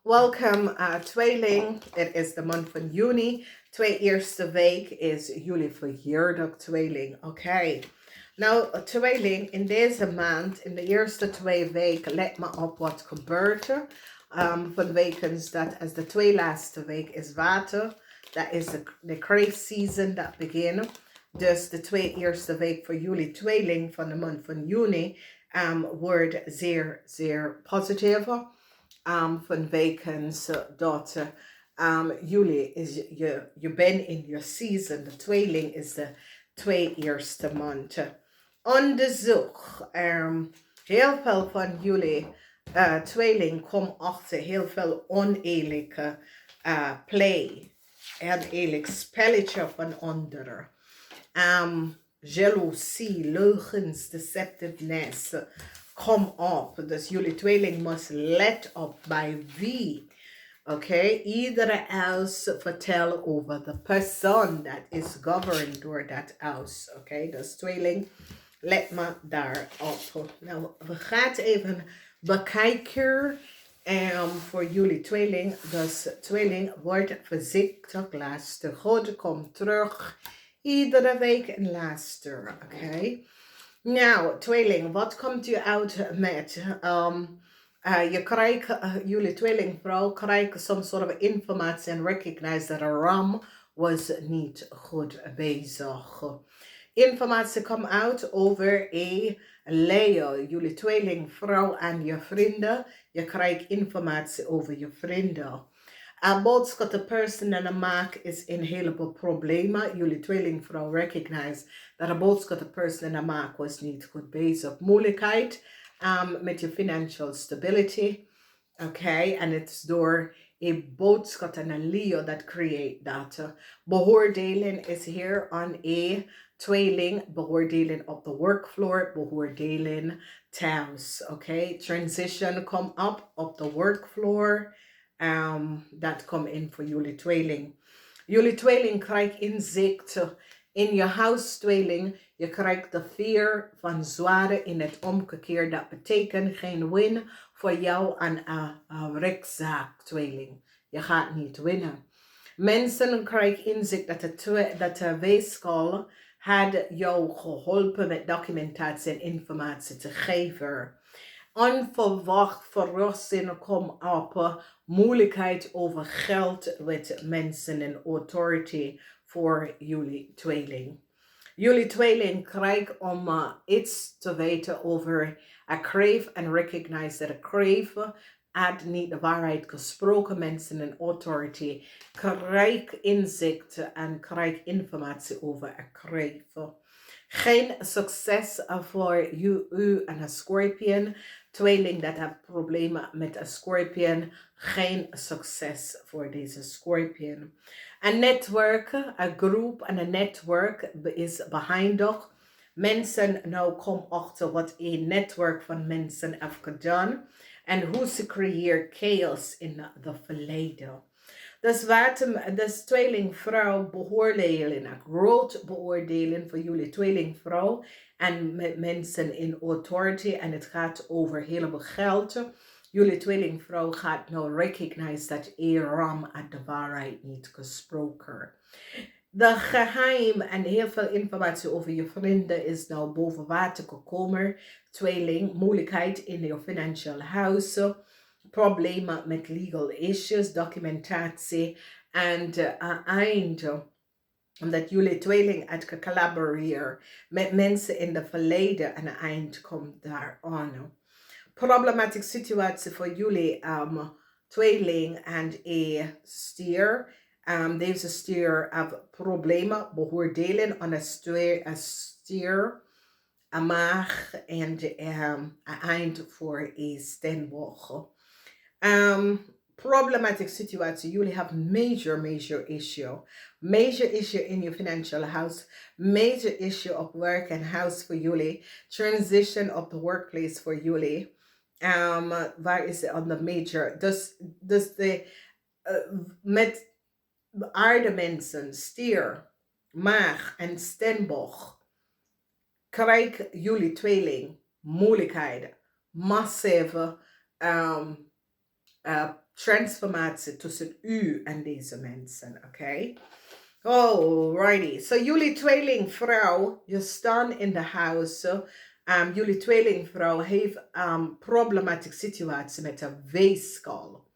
Welcome, Tweeling. Het is de maand van juni. Twee eerste week is jullie verjaardag, Tweeling. Oké. Nou, Tweeling, in deze maand, in de eerste 2 weken, let me op wat gebeurt er. Van wekens dat als de twee laatste week is water. Dat is de crave season dat begint. Dus de twee eerste week voor jullie, Tweeling, van de maand van juni, wordt zeer, zeer positief. Van wekens dat juli is je bent in je season. De tweeling is de twee eerste maanden. Onderzoek. Heel veel van jullie tweeling komt achter heel veel oneerlijke play. En eerlijk spelletje van anderen. Jaloezie, leugens, deceptiveness. Kom op. Dus jullie tweeling must let op bij wie. Oké, iedere huis vertelt over de persoon dat is governed door dat huis. Oké, dus tweeling, let me daarop. Nou, we gaan even bekijken. Voor jullie tweeling. Dus tweeling, wordt voorzichtig, luister goed, kom terug. Iedere week en luister, oké? Nou, tweeling, wat komt u uit met? Je krijgt, jullie tweelingvrouw krijgt some sort of informatie en recognize that a ram was niet goed bezig. Informatie komt uit over een Leo, jullie tweelingvrouw en je vrienden. Je krijgt informatie over je vrienden. Een boodschap de person en de maak is in een heleboel problemen. Jullie tweelingvrouw recognize dat een boodschap de person en de maak was niet goed bezig. Moeilijkheid met je financial stability. Oké, en het is door een boodschap en een Leo dat create dat. Beoordeling is hier aan een tweeling. Beoordeling op de workfloor. Beoordeling thuis. Oké, transition come up op de workfloor. Dat komt in voor jullie tweeling. Jullie tweeling krijgt inzicht in je huis tweeling. Je krijgt de fear van zware in het omgekeerd. Dat betekent geen win voor jou aan een rechtszaak tweeling. Je gaat niet winnen. Mensen krijgen inzicht dat de weeskaal had jou geholpen met documentatie en informatie te geven. Onverwacht verrassingen komen op. Moeilijkheid over geld met mensen en authority voor jullie tweeling. Jullie tweeling krijgt om iets te weten over a crave en recognize that a crave had niet de waarheid gesproken. Mensen en authority krijgt inzicht en krijgt informatie over a crave. Geen succes voor u en een scorpion. Tweeling dat heeft problemen met een scorpion. Geen succes voor deze scorpion. Een netwerk, een groep en een netwerk is behind us. Mensen nou komen achter wat een netwerk van mensen heeft gedaan. En hoe ze creëren chaos in het verleden. Dus tweelingvrouw beoordelen, een groot beoordelen voor jullie tweelingvrouw en met mensen in authority en het gaat over een heleboel geld. Jullie tweelingvrouw gaat nou recognize dat ram uit de waarheid niet gesproken. De geheim en heel veel informatie over je vrienden is nou boven water gekomen. Tweeling, moeilijkheid in je financial house. Problemen met legal issues, documentatie en einde. Omdat jullie tweeling uit collaboreren met mensen in het verleden en eind komt daar aan. Problematische situatie voor jullie tweeling en een stier. Deze stier heeft problemen, beoordelen aan een stier. Een maag en een eind voor een steenboog. Problematic situation. Jullie have major issue. Major issue in your financial house. Major issue of work and house voor jullie. Transition of the workplace voor jullie. Waar is het on the major? Dus de met aardemensen, stier, maag en steenbok krijgen jullie tweeling moeilijkheden. Massieve transformatie tussen u en deze mensen, oké? Alrighty. So jullie tweelingvrouw, je staan in de huis. Jullie tweelingvrouw heeft problematische situatie met een weeskaal.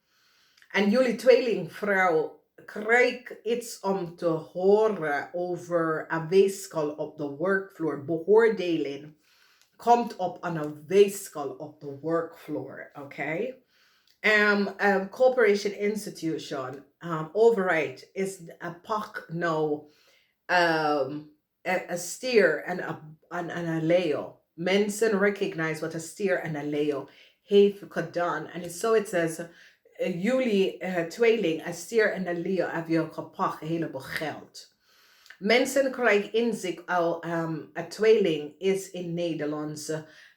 En jullie tweelingvrouw krijgt iets om te horen over een weeskaal op de workvloer. Beoordeling komt op aan een weeskaal op de workvloer, oké? Corporation institution, overheid is een pak nou a steer en een Leo. Mensen recognize wat een steer en een Leo heeft gedaan. En so it says, jullie tweeling, een steer en een Leo, hebben je gepakt een heleboel geld. Mensen krijgen inzicht al, een tweeling is in Nederlands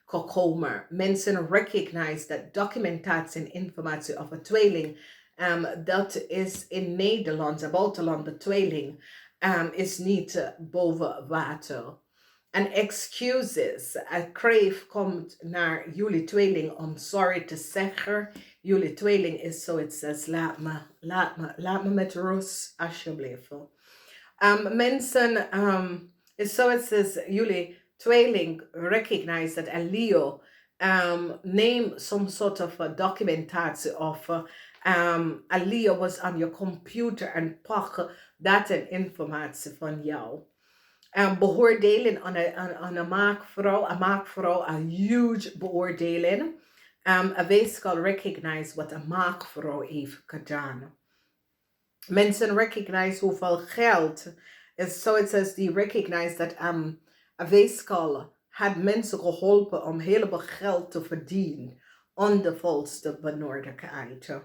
gekomen. Mensen recognize dat documentatie en informatie over een tweeling, dat is in Nederland, buitenland, de tweeling, is niet boven water. En excuses. Crave komt naar jullie tweeling om sorry te zeggen. Jullie tweeling is zoiets als laat me met rust, alsjeblieft. Mensen, is zoiets als jullie tweeling recognize that a Leo name some sort of a documentatie of a Leo was on your computer en pak dat en informatie van jou. Beoordeling aan een maakvrouw, een huge beoordeling. A weeskal recognize wat een maakvrouw heeft gedaan. Mensen recognize hoeveel geld is, so it says, die recognize dat een weeskal had mensen geholpen om heleboel geld te verdienen on de volste benodigdheid.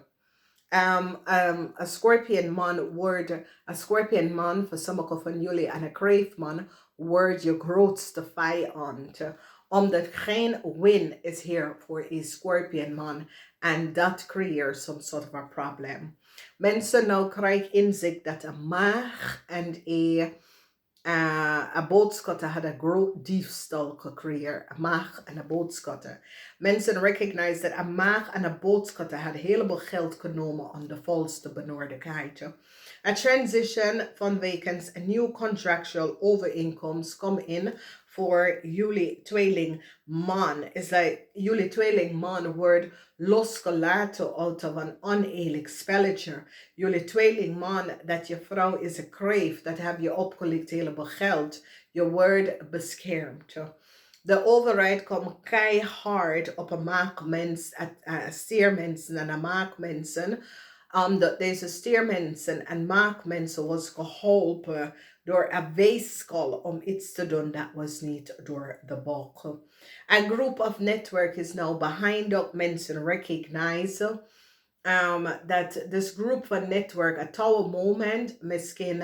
A scorpion man wordt, a scorpion man voor sommigen van jullie en een crave man wordt je grootste vijand. Omdat geen win is hier voor een scorpion man en dat creëert some sort of a problem. Mensen nou krijgen inzicht dat een maag en een boodschatter had een groot diefstal gecreëerd. Een maag en een boodschatter. Mensen recognize dat een maag en een boodschatter had een heleboel geld genomen om de volste benodigdheid. Een transition van weekends, een nieuw contractual overeenkomst komt in voor jullie tweeling man. Is dat jullie tweeling man wordt losgelaten uit een oneerlijk spelletje. Jullie tweeling man, dat je vrouw is een crave, dat heb je opgelicht heleboel geld. Je wordt beschermd. De overheid komt keihard op een maakmens, steermensen en een maakmensen. Omdat deze steermensen en maakmensen was geholpen door een weeskal om iets te doen dat was niet door de bok. A group of network is now behind up mensen recognize that this group van network at our moment misschien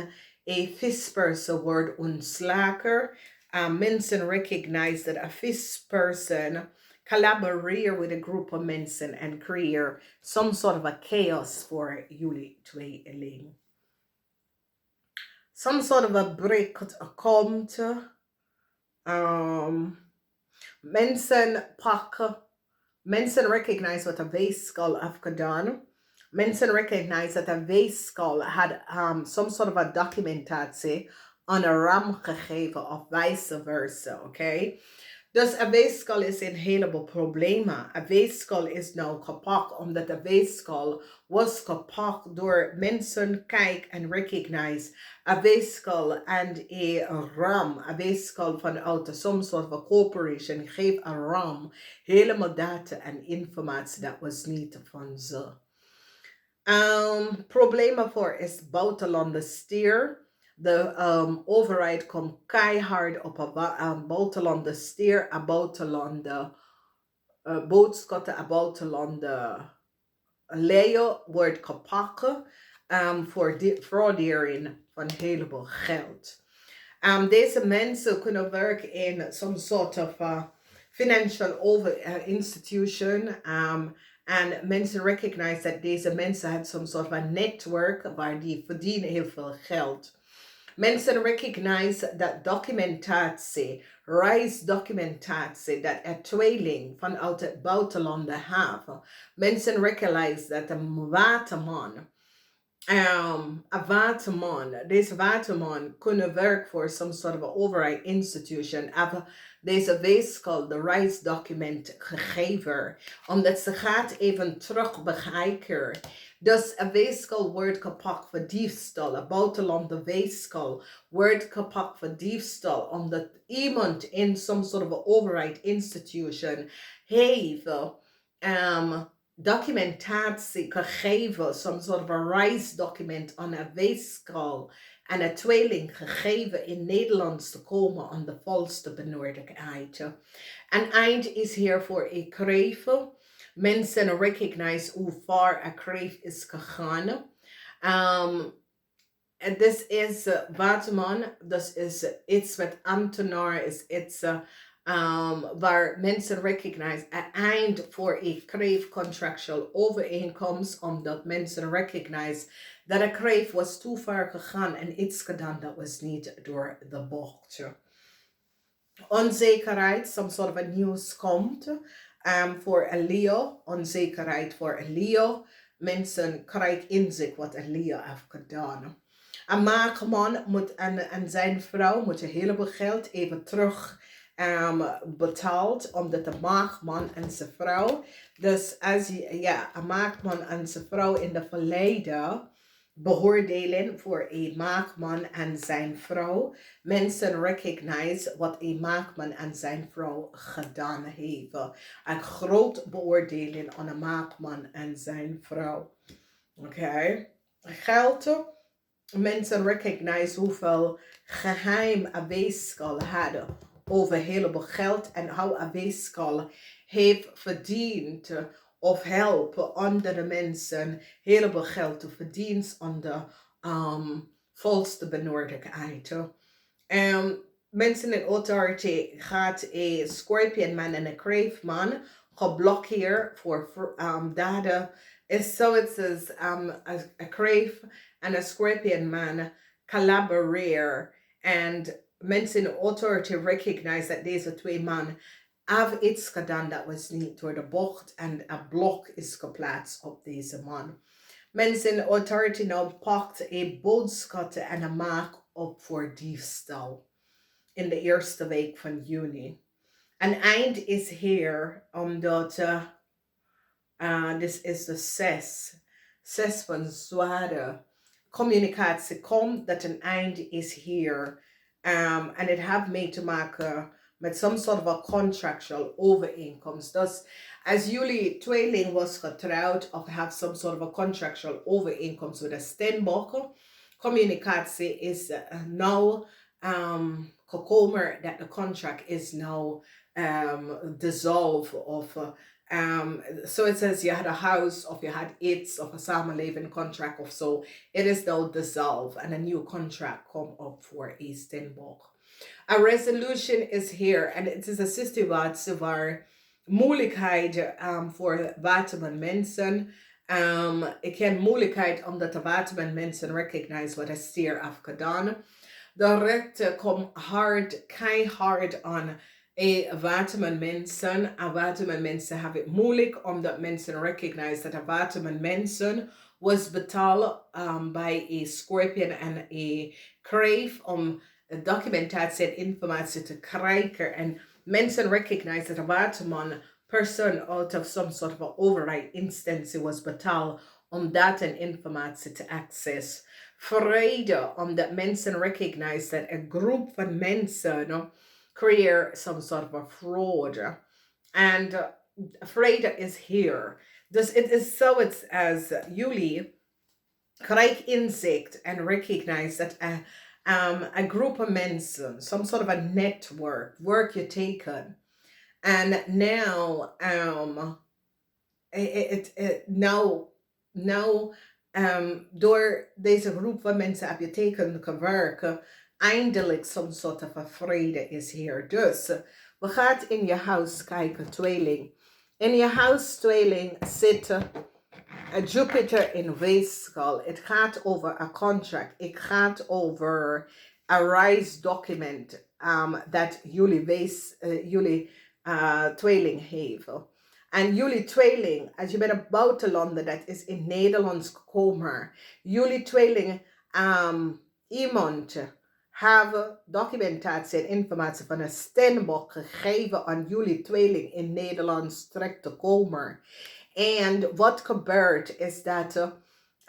a visperson wordt ontslagen. Mensen recognize that a visperson collaborate with a group of mensen and create some sort of a chaos for jullie tweeling. Some sort of a break komt. Mensen pakken. Mensen recognize wat een weeskal heeft gedaan. Mensen recognize dat een weeskal had some sort of a documentatie aan een ram gegeven of vice versa, oké? Dus een weeskal is een heleboel problemen. Een weeskal is nou gepakt omdat een weeskal was gepakt door mensen kijk en recognize. Een weeskal en een ram. Een weeskal vanuit some sort of a corporation geeft een ram helemaal data en informatie dat was niet van ze. Problemen voor is buitenlanden steer. De overheid komt keihard op een buitenlanden steer, een buitenlanden boodschatten, een buitenlanden Leo wordt gepakt voor fraudering van een heleboel geld. Deze mensen kunnen werken in some sort of financial institution. En mensen recognize dat deze mensen hebben some sort of a network waar die verdienen heel veel geld. Mensen recognize dat documentatie, reisdocumentatie, dat er tweeling vanuit het buitenland hebben. Mensen recognize dat een waterman, a waterman, deze waterman kunnen werken voor some sort of overheid institution, hebben deze weeskal de reisdocument gegeven, omdat ze gaat even terug bekijken. Dus een weeskal wordt gepakt voor diefstal, een buitenlandse weeskal wordt gepakt voor diefstal, omdat iemand in some sort of overheid institution heeft documentatie gegeven, some sort of a reisdocument aan een weeskal en een tweeling gegeven in Nederlands te komen aan de volste benodigdheid. Een eind is hier voor een kreef. Mensen recognize hoe ver een kreef is gegaan. En dit is waterman, dus is iets wat ambtenaar is, iets waar mensen recognize een eind voor een kreef contractual overeenkomst, omdat mensen recognize dat een kreef was te ver gegaan en iets gedaan dat was niet door de bocht. Onzekerheid, some sort of a nieuws komt voor een Leo, onzekerheid voor een Leo. Mensen krijgen inzicht wat een Leo heeft gedaan. Een maagman moet en zijn vrouw moet een heleboel geld even terug betaald, omdat de maagman en zijn vrouw, dus als een maagman en zijn vrouw in de verleden beoordelen voor een maagman en zijn vrouw, mensen recognize wat een maagman en zijn vrouw gedaan hebben. Een groot beoordeling aan een maagman en zijn vrouw. Oké. Geld. Mensen recognize hoeveel geheim een weeskal hadden over een heleboel geld en hoe een weeskal heeft verdiend of helpen andere mensen heleboel geld te verdienen aan de volste benodigdheid. Mensen in authority gaat een scorpionman en een kreefman geblokkeerd voor daden. Is zoiets als a kreef en een scorpionman collaboreren en mensen in authority recognize dat deze twee mannen hebben iets gedaan dat was niet door de bocht en een blok is geplaatst op deze man. Mensen in authority nou pakt een boodschap en een maak op voor diefstal in de eerste week van juni. Een eind is hier omdat dit is de 6 van zware communicatie komt dat een eind is hier. En het heeft mee te maken met some sort of a contractual overeenkomst. Dus als jullie tweeling was getrouwd of have some sort of a contractual overeenkomst met een steenbok, communicatie is nou gekomen dat de contract is nou dissolved of so it says you had a house of you had iets of a samenleving contract of so. It is now dissolved and a new contract come up for a steenbok. A resolution is here and it is een situatie waar moeilijkheid voor waterman mensen. Ik ken moeilijkheid omdat de waterman mensen recognize wat een stier heeft gedaan. De rechten komt keihard aan waterman mensen. En waterman mensen hebben het moeilijk omdat mensen recognize dat de waterman mensen was betaald bij een scorpion en een kreef om documentatie en informatie te krijgen. En mensen recognize dat de waterman person out of some sort of override instantie was betaald om data en informatie te access. Vrede, omdat mensen recognize dat een groep van mensen create some sort of a fraud. And vrede is here. Dus it is so it's as jullie krijg inzicht en recognize that a group of mensen, some sort of a network, work you taken. And now, door deze groep van mensen heb je teken gewerkt, eindelijk some sort of a vrede is hier. Dus we gaan in je huis kijken, tweeling. In je huis, tweeling, zitten Jupiter in weegschaal. Het gaat over een contract. Het gaat over een reisdocument dat jullie tweeling hebben. En jullie tweeling, als je bent een buitenlander, dat is in Nederlands gekomen. Jullie tweeling, iemand hebben documentatie en informatie van een stembok gegeven aan jullie tweeling in Nederlands terug te komen. En wat gebeurt is dat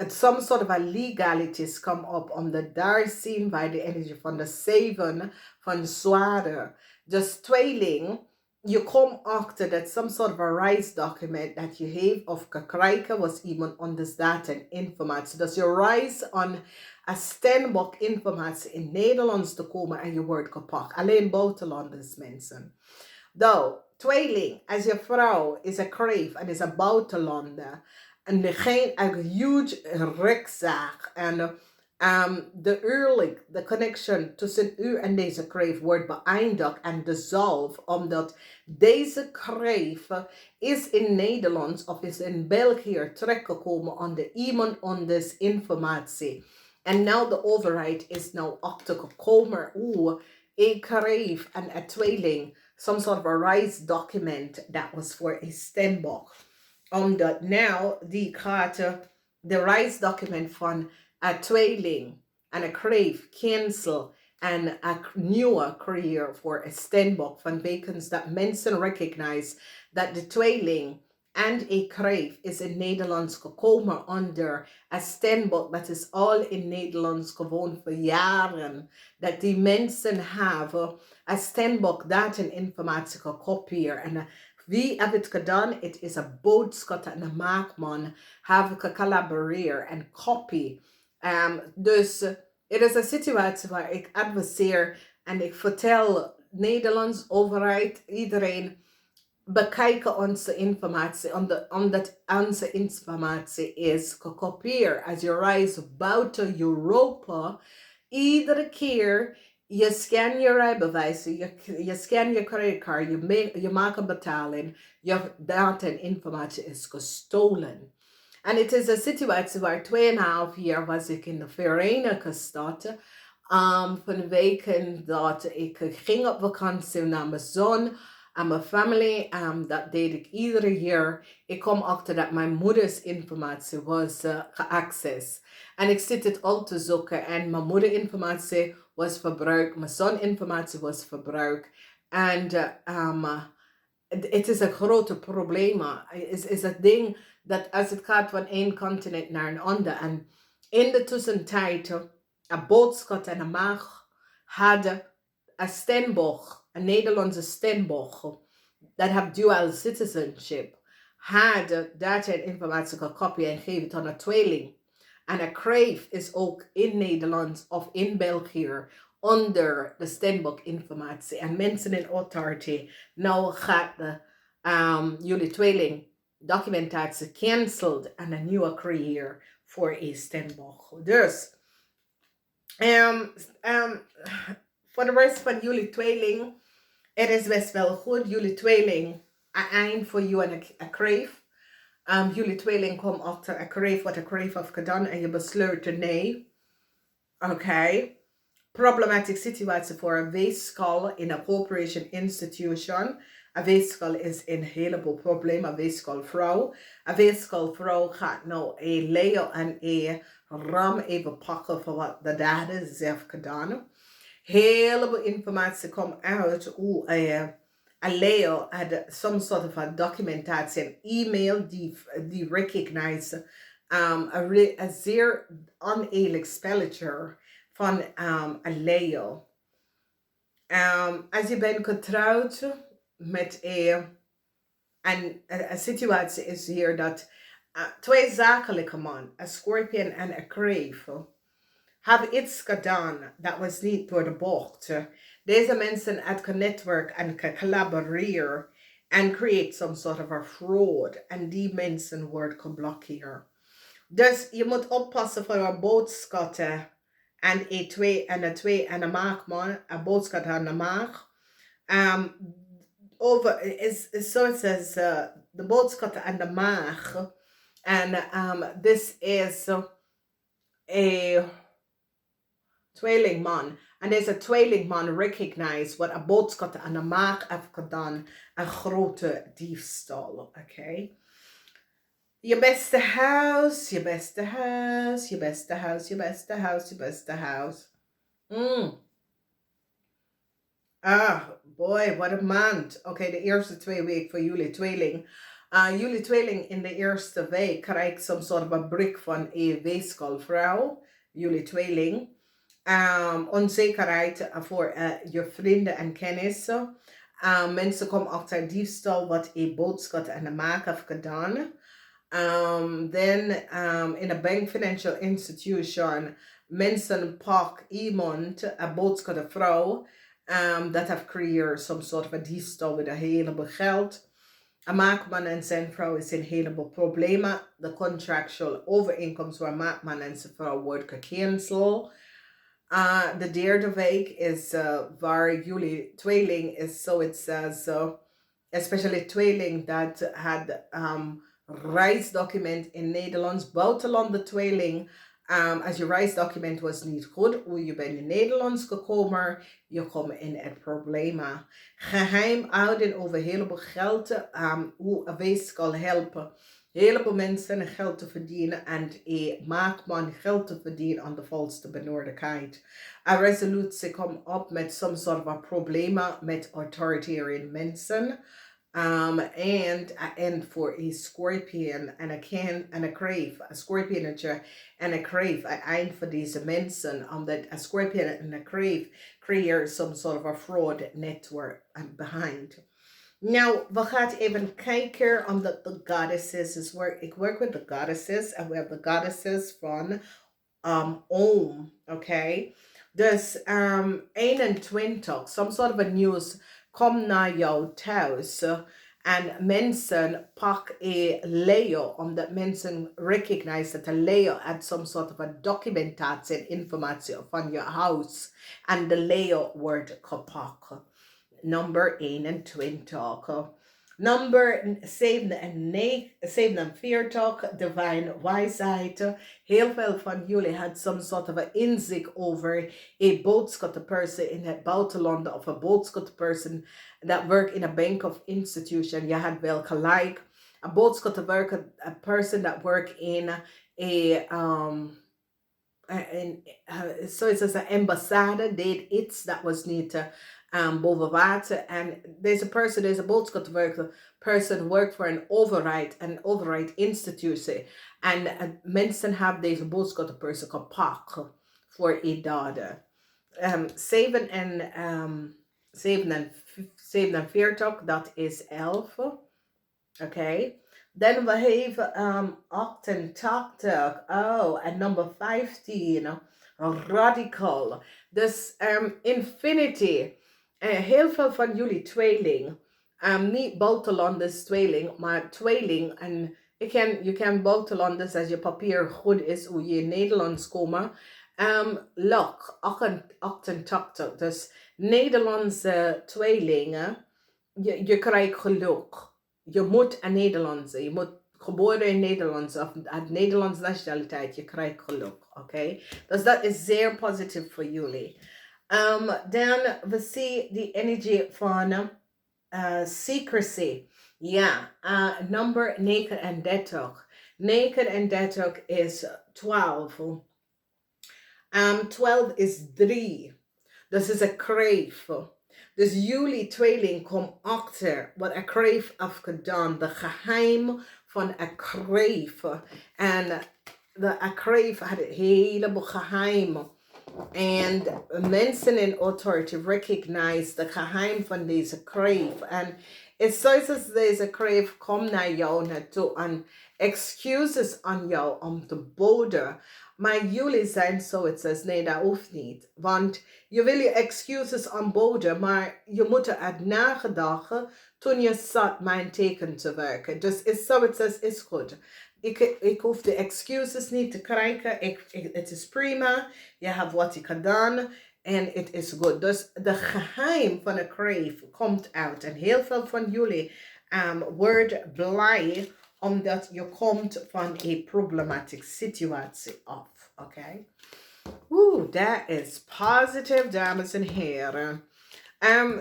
some sort of a legalities come up, omdat daar zien wij de energie van de 7 van zwaarden. Dus tweeling, je komt achter dat some sort of a reis document dat je heeft of gekregen was iemand anders dat en informatie. Dus je reis aan een stembok informatie in Nederlands te komen en je wordt gepakt. Alleen buitenlanders mensen. Nou, tweeling, als je vrouw is een kreef en is een buitenlander en geen een huge rugzak en de connection tussen u en deze kreef wordt beëindigd en dissolved omdat deze kreef is in Nederland of is in België terechtgekomen onder iemand anders informatie. En nou de overheid is nou achtergekomen, een kreef en een tweeling, some sort of a rights document that was for a stembok. Omdat now die gaat de rights document van een tweeling en een kreef cancel en een nieuwe creëer voor een stembok. Van wekens dat mensen recognize dat de tweeling en een kreef is in Nederlands gekomen onder een stembok. Dat is al in Nederlands gewoon voor jaren. Dat die mensen hebben een stembok datinformatie gekopieerd. En wie heeft het gedaan? Het is een boodschap en een maakman hebben gecollaboreerd en copy. Dus het is een situatie waar ik adviseer en ik vertel Nederlands overheid, iedereen, bekijken onze informatie, omdat onze informatie is gekopieerd. Als je reist buiten Europa, iedere keer je scan je rijbewijs, je scan je creditcard, je maakt een betaling, je data en informatie is gestolen. En het is een situatie waar 2,5 jaar was ik in de Verenigde Staten. Van weken dat ik ging op vakantie naar mijn zoon en mijn familie. Dat deed ik iedere jaar. Ik kom achter dat mijn moeders informatie was geaccessed. En ik zit het al te zoeken. En mijn moederinformatie was verbruikt. Mijn zoninformatie was verbruikt. En het is een grote probleem. Is het ding dat als het gaat van één continent naar een ander. En in de tussentijd, een boodschap en een maag hadden een stembok, een Nederlandse stembok, dat heeft dual citizenship, hadden data en informatie gekopieerd en gegeven het aan een tweeling. En een kreef is ook in Nederland of in België onder de stembok informatie. En mensen in authority, nou gaat jullie tweeling documentatie cancelled en een nieuwe creëer voor een stembok. Dus voor de rest van jullie tweeling, het is best wel goed. Jullie tweeling, een eind voor jou en een kreef. Jullie tweeling komt achter een kreef wat een kreef heeft gedaan en je besluit nee. Oké. Problematic situatie voor een weegschaal in een corporation institution. Een weegschaal is een heleboel problemen. Een weegschaalvrouw. Een weegschaalvrouw gaat nou een Leo en een Ram even pakken voor wat de dader heeft gedaan. Heleboel informatie komt uit hoe een Leo had some sort of a documentatie, een e-mail die recognize een zeer oneerlijk spelletje van een Leo. Als je bent getrouwd met een situatie is hier dat twee zakelijke man, een Scorpion en een Kreef, hebben iets gedaan dat was niet door de bocht. Deze mensen hebben netwerk en collaboreren en create some sort of a fraud. En die mensen worden geblokkeerd. Dus je moet oppassen voor een boodschatten en een maagman, een boodschap aan de maag. Zoals de boodschappen aan de maag En this is a tweelingman. En deze tweelingman recognized wat een boodschap aan de maak heeft gedaan. Een grote diefstal. Okay? Je beste huis, je beste huis, je beste huis, je beste huis, je beste huis. Ah, boy, what a maand. Oké, de eerste 2 weken voor jullie tweeling. Jullie tweeling in de eerste week krijgt soms soort van brik van een weeskalvrouw. Jullie tweeling. Onzekerheid voor je vrienden en kennissen. Mensen komen achter diefstal wat een boodschap aan de maak heeft gedaan. Then in a bank financial institution, mensen pak iemand, een boodschap de vrouw, dat heeft creëerd some sort of a diefstal met een heleboel geld. Een maakman en zijn vrouw is een heleboel problemen. De contractual overeenkomst waar maakman en zijn vrouw wordt gecanceld. De derde week is waar jullie tweeling is, so it says, especially tweeling dat had reisdocument in Nederlands, buitenland de tweeling. Als je reisdocument was niet goed, hoe je bent in Nederlands gekomen, je komt in het probleem. Geheim houden over heleboel geld, hoe een wees kan helpen. Heleboel mensen geld te verdienen en een maakman geld te verdienen aan de valste benodigdheid. Een resolutie komt op met some sort of problemen met authoritarian mensen. And for a scorpion and a can and a crave, a scorpion and a crave, eind voor deze mensen, omdat a scorpion and a crave create some sort of a fraud network behind. Nou, we gaan even kijken omdat de goddesses is work. Ik werk with the goddesses and we have the goddesses van Om, okay? Dus 21, some sort of a news kom naar jou thuis en mensen pak een layer omdat mensen recognize dat een layer had some sort of a documentatie en informatie van je huis en de layer wordt gepakt. Number 21. Number 47, divine wijsheid. Heel veel van jullie had some sort of a inzicht over a boodschap person in het buitenland of a boodschap person that work in a bank of institution. Je had wel gelijk. A boodschap worker, a person that work in a so it's as an ambassade deed iets dat was niet boven water. En deze person, deze boodschapwerker person work for an overheid institutie. En mensen hebben deze boodschapperson gepakt voor een dader. 47, dat is 11. Oké. Dan we hebben 88. Oh, en number 15. Radical. Dus infinity. Heel veel van jullie tweeling. Niet buitenlanders tweeling, maar tweeling. En je kan buitenlanders als je papier goed is, hoe je in Nederlands komen. Luck, 88. Dus Nederlandse tweelingen. Je krijgt geluk. Je moet een Nederlandse. Je moet geboren in Nederland of uit Nederlands nationaliteit. Je krijgt geluk. Oké? Dus dat is zeer positief voor jullie. Dan we zien die energie van secrecy. Ja, number 39. 39 is 12. 12 is 3. Dus is een crave. Dus jullie tweeling komt achter wat een crave heeft gedaan. De geheim van een crave. En een crave had een heleboel geheimen. En mensen in authority recognize de geheim van deze crave. En het is zoals deze crave komt naar jou naartoe en excuses aan jou om te boden. Maar jullie zijn zo, het says, nee, dat hoeft niet. Want je wil je excuses aanboden, maar je moet eruit nagedacht toen je zat mijn teken te werken. Dus is zo, het says, is goed. Ik hoef de excuses niet te krijgen. Het is prima. Je hebt wat ik gedaan. En het is goed. Dus de geheim van een crave komt uit. En heel veel van jullie wordt blij omdat je komt van een problematische situatie af. Oké? That is positive, dames en heren.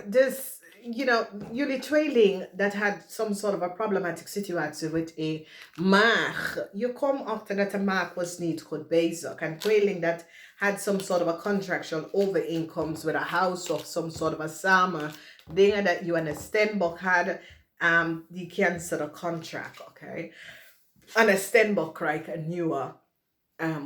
Dus, jullie tweeling that had some sort of a problematic situation with a maag. Je komt achter dat de maag was niet goed bezig. And tweeling that had some sort of a contractual overeenkomst with a house of some sort of a samen. Dingen dat you and a Stenbock had. Die cancel the contract, okay? And a Stenbock krijgt een nieuwe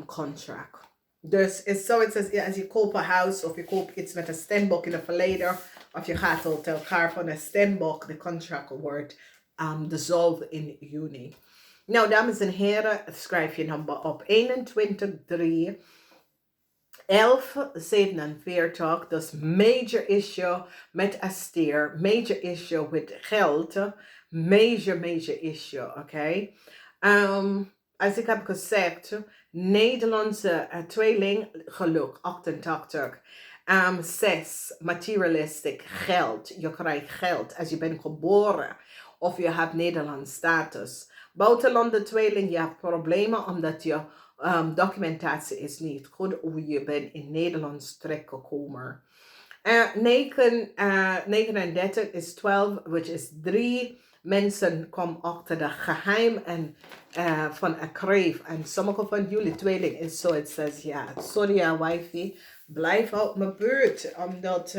contract. Dus is zo, het says, als je koopt een huis of je koopt iets met een Stenbock in het verleden, of je gaat al tegen elkaar van een Stenbock, de contract wordt dissolved in Juni. Nou, dames en heren, schrijf je nummer op 21 1147, dus major issue met Aster, major issue with geld, major issue, oké? Als ik heb gezegd, Nederlandse tweeling, geluk, 88. 6, materialistic, geld. Je krijgt geld als je bent geboren of je hebt Nederlands status. Buitenlanden tweeling, je hebt problemen omdat je documentatie is niet goed hoe je bent in Nederlands terechtgekomen. 39 is 12, which is 3 mensen komen achter de geheim en van een kreef. En sommige van jullie tweeling is zo, het says, ja, sorry ja, wifey, blijf uit mijn buurt. Omdat,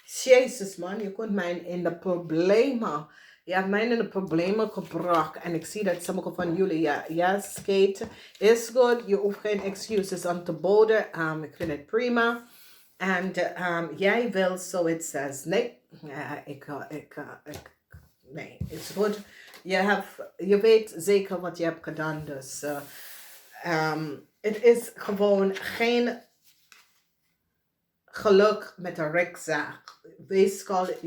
jezus man, je kunt mij in de problemen. Je hebt mij in de problemen gebracht. En ik zie dat sommige van jullie, ja, skate is goed. Je hoeft geen excuses aan te boden. Ik vind het prima. En jij wil, so it says, nee, nee, is goed. Je weet zeker wat je hebt gedaan, dus het is gewoon geen geluk met een rechtszaak. Basically,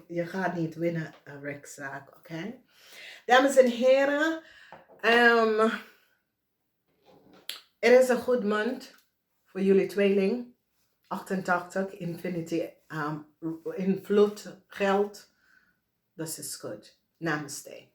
je gaat niet winnen een rechtszaak, oké? Dames en heren, het is een goed maand voor jullie tweeling. 88, infinity, invloed, geld. Dat is goed. Namaste.